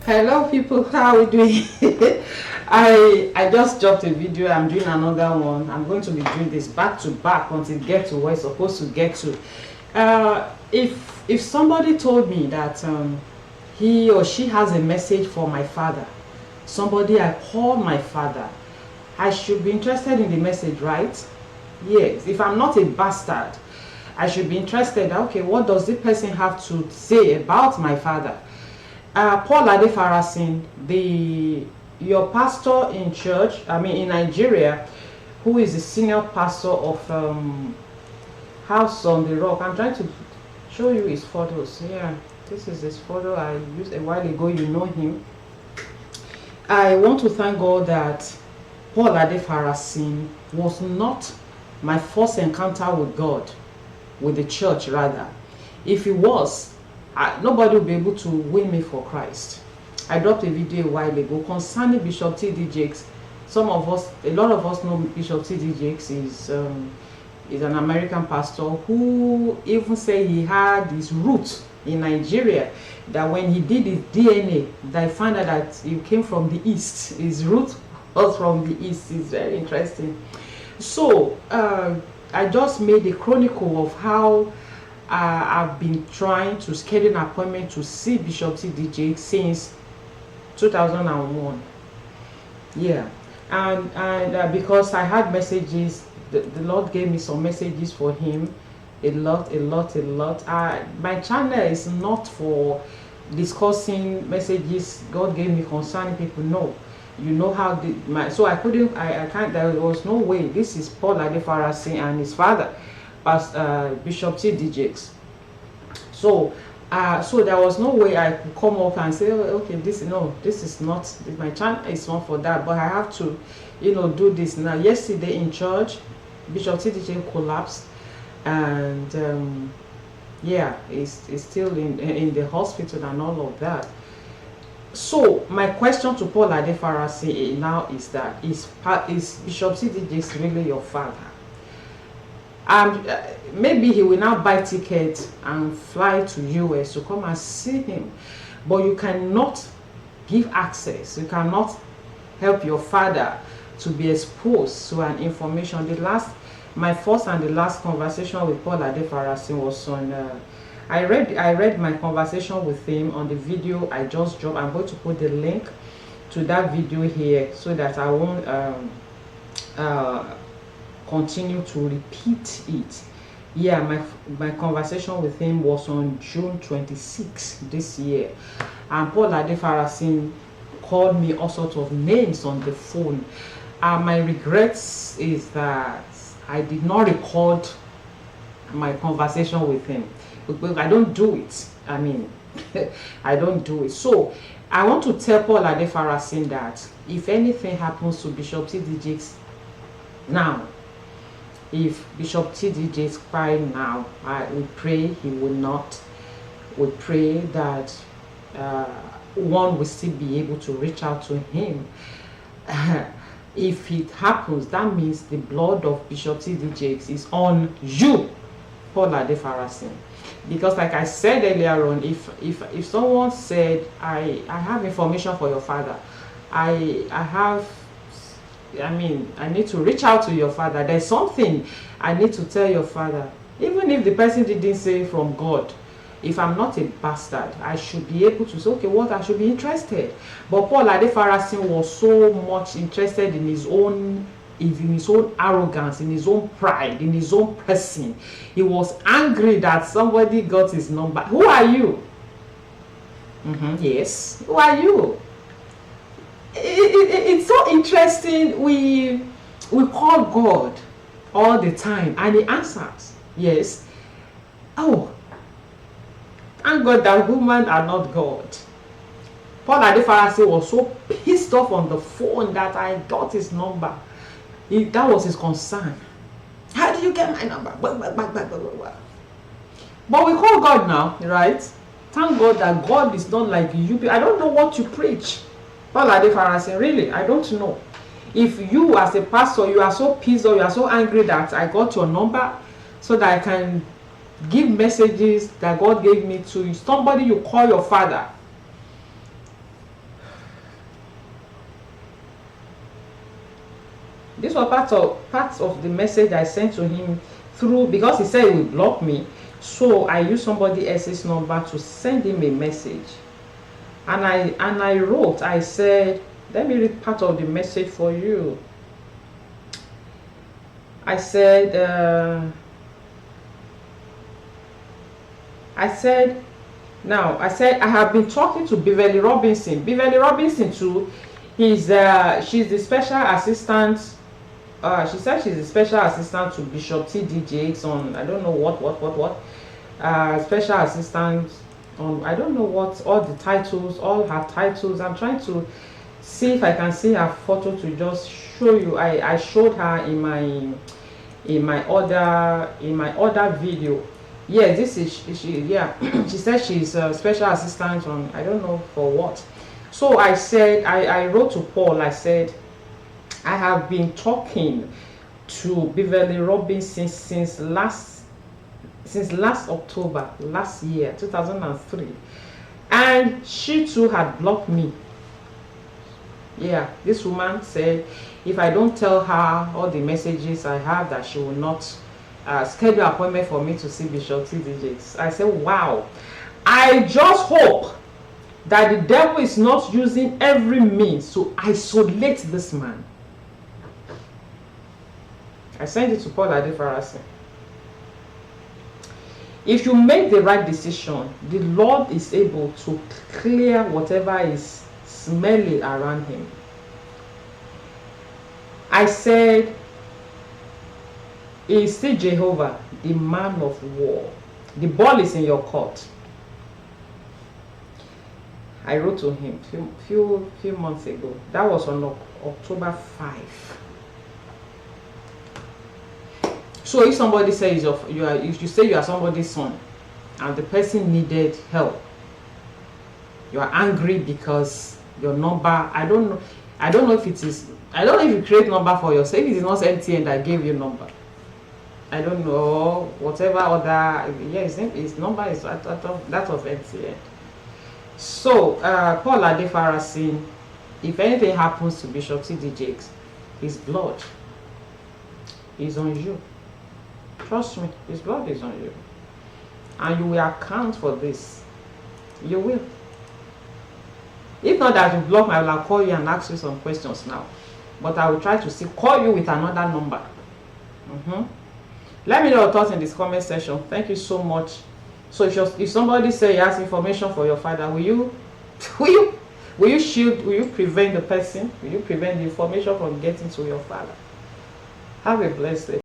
Hello people, how are we doing? I just dropped a video. I'm doing another one. I'm going to be doing this back to back until it get to where it's supposed to get to. If somebody told me that he or she has a message for my father, somebody I call my father, I should be interested in the message, right? Yes. If I'm not a bastard, I should be interested. Okay, what does the person have to say about my father? Paul Adefarasin, your pastor in church, in Nigeria, who is the senior pastor of House on the Rock. I'm trying to show you his photos. Yeah, this is his photo I used a while ago. You know him. I want to thank God that Paul Adefarasin was not my first encounter with God, with the church rather. If he was, nobody will be able to win me for Christ. I dropped a video a while ago concerning Bishop T.D Jakes. A lot of us know Bishop T.D Jakes is an American pastor who even said he had his roots in Nigeria. That when he did his DNA, they found out that he came from the East. His root was from the East. It's very interesting. So I just made a chronicle of how I've been trying to schedule an appointment to see Bishop T.D Jakes since 2001. Yeah, and because I had messages, the Lord gave me some messages for him, a lot. My channel is not for discussing messages God gave me concerning people. No, you know how so I can't. There was no way. This is Paul Adefarasin and his father, as Bishop T.D Jakes. So there was no way I could come up and say, oh, okay, this is not, my channel is not for that, but I have to, do this now. Yesterday in church, Bishop T.D Jakes collapsed, and yeah, he's still in the hospital and all of that. So my question to Paul Adefarasin now is that is Bishop T.D Jakes really your father? Maybe he will now buy tickets and fly to US to come and see him, but you cannot give access. You cannot help your father to be exposed to an information. My first and the last conversation with Paul Adefarasin was on. I read my conversation with him on the video I just dropped. I'm going to put the link to that video here so that I won't continue to repeat it. Yeah, my conversation with him was on June 26 this year, and Paul Adefarasin called me all sorts of names on the phone. My regrets is that I did not record my conversation with him, because I don't do it. I don't do it. So I want to tell Paul Adefarasin that if anything happens to Bishop T.D Jakes now, if Bishop T.D Jakes cry now, we pray he will not. We pray that one will still be able to reach out to him. If it happens, that means the blood of Bishop T.D Jakes is on you, Paul Adefarasin. Because like I said earlier on, if someone said, I have information for your father, I need to reach out to your father. There's something I need to tell your father. Even if the person didn't say from God, if I'm not a bastard, I should be able to say, okay, what I should be interested. But Paul Adefarasin was so much interested in his own arrogance, in his own pride, in his own person. He was angry that somebody got his number. Who are you? Yes, who are you? It's so interesting. We call God all the time and he answers. Yes. Oh, thank God that women are not God. Paul Adefarasin was so pissed off on the phone that I got his number. That was his concern. How do you get my number? But we call God now, right? Thank God that God is not like you. I don't know what you preach, Paul Adefarasin, really, I don't know. If you as a pastor, you are so pissed or you are so angry that I got your number so that I can give messages that God gave me to somebody, you call your father. this was part of the message I sent to him through, because he said he would block me. So I used somebody else's number to send him a message. And I wrote, I said, let me read part of the message for you. I said, I have been talking to Beverly Robinson. Beverly Robinson too, she's the special assistant. She said she's the special assistant to Bishop T.D Jakes on, I don't know what. Special assistant on, I don't know what, all her titles. I'm trying to see if I can see her photo to just show you. I showed her in my other video. Yeah, this is she. Yeah, she said she's a special assistant on, I don't know for what. So I said, I wrote to Paul. I said, I have been talking to Beverly Robinson since last October last year, 2003, and she too had blocked me. Yeah, this woman said if I don't tell her all the messages I have, that she will not schedule an appointment for me to see Bishop T.D Jakes. I said, wow, I just hope that the devil is not using every means to isolate this man. I sent it to Paul Adefarasin. If you make the right decision, the Lord is able to clear whatever is smelly around him. I said, is still Jehovah, the man of war. The ball is in your court. I wrote to him few months ago. That was on October 5. So if somebody says if you say you are somebody's son and the person needed help, you are angry because your number, I don't know if it is, I don't know if you create number for yourself. If it is not MTN that gave you number, I don't know, whatever other, yeah, his number is that of MTN. So Paul Adefarasin, if anything happens to Bishop T.D Jakes, his blood is on you. Trust me, his blood is on you. And you will account for this. You will. If not that you block me, I will call you and ask you some questions now. But I will try to call you with another number. Let me know your thoughts in this comment section. Thank you so much. So if somebody say he has information for your father, will you prevent the person? Will you prevent the information from getting to your father? Have a blessed day.